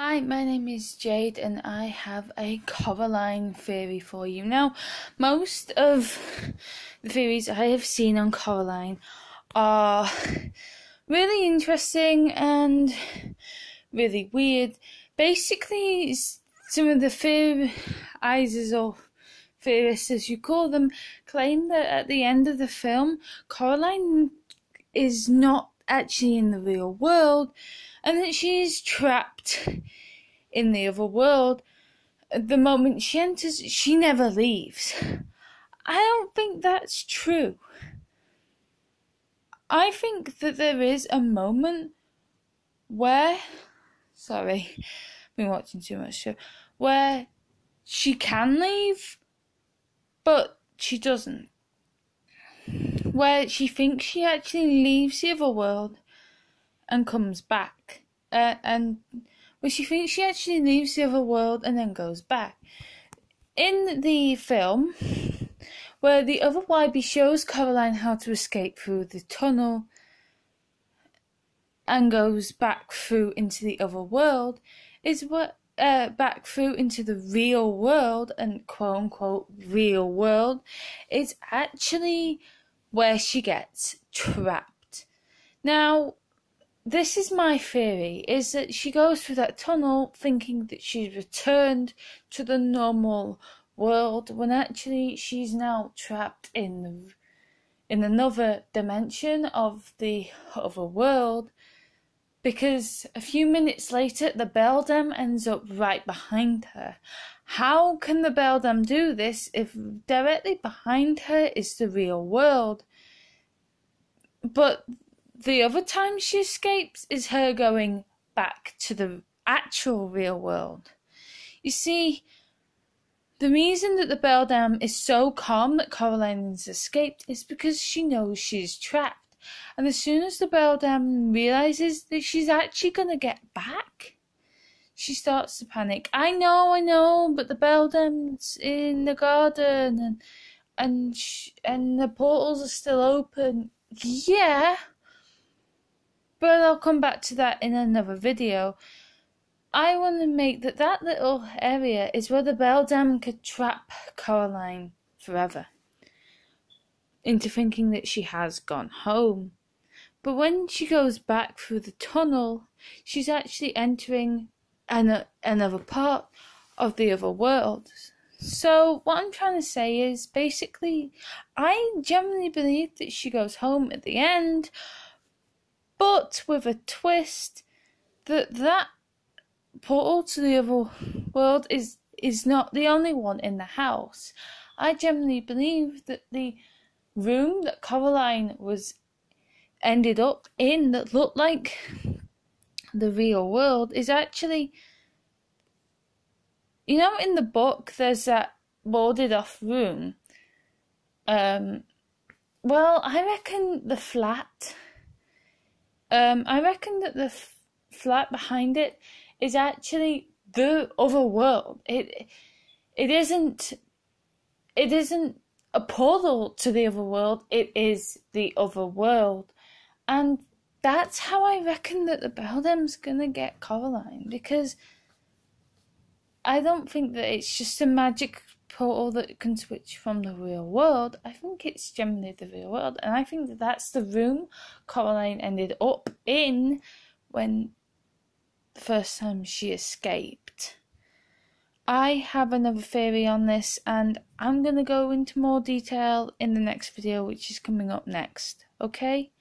Hi, my name is Jade and I have a Coraline theory for you. Now, most of the theories I have seen on Coraline are really interesting and really weird. Basically, some of the theorizers or theorists, as you call them, claim that at the end of the film, Coraline is not actually in the real world and that she is trapped in the other world. The moment she enters, she never leaves. I don't think that's true. I think that there is a moment where, sorry, I've been watching too much show, where she can leave, but she doesn't. Where she thinks she actually leaves the other world and comes back. And where she thinks she actually leaves the other world and then goes back. In the film, where the other YB shows Coraline how to escape through the tunnel and goes back through into the other world, is what back through into the real world, and quote unquote real world, is actually where she gets trapped. Now, this is my theory, is that she goes through that tunnel thinking that she's returned to the normal world, when actually she's now trapped in another dimension of the other world, because a few minutes later the beldam ends up right behind her. How can the beldam do this if directly behind her is the real world? But the other time she escapes is her going back to the actual real world. You see, the reason that the beldam is so calm that Coraline has escaped is because she knows she's trapped. And as soon as the beldam realises that she's actually going to get back, she starts to panic. I know, but the beldam's in the garden and the portals are still open. Yeah, but I'll come back to that in another video. I want to make that little area is where the beldam could trap Coraline forever into thinking that she has gone home. But when she goes back through the tunnel, she's actually entering another part of the other world. So what I'm trying to say is, basically, I genuinely believe that she goes home at the end, but with a twist that portal to the other world is not the only one in the house. I genuinely believe that the room that Coraline ended up in that looked like the real world is actually, you know, in the book there's that boarded off room. Well, I reckon the flat, I reckon that the flat behind it is actually the other world. It isn't a portal to the other world, it is the other world. And that's how I reckon that the beldam's gonna get Coraline, because I don't think that it's just a magic portal that can switch from the real world. I think it's generally the real world, and I think that that's the room Coraline ended up in when the first time she escaped. I have another theory on this, and I'm going to go into more detail in the next video, which is coming up next, okay?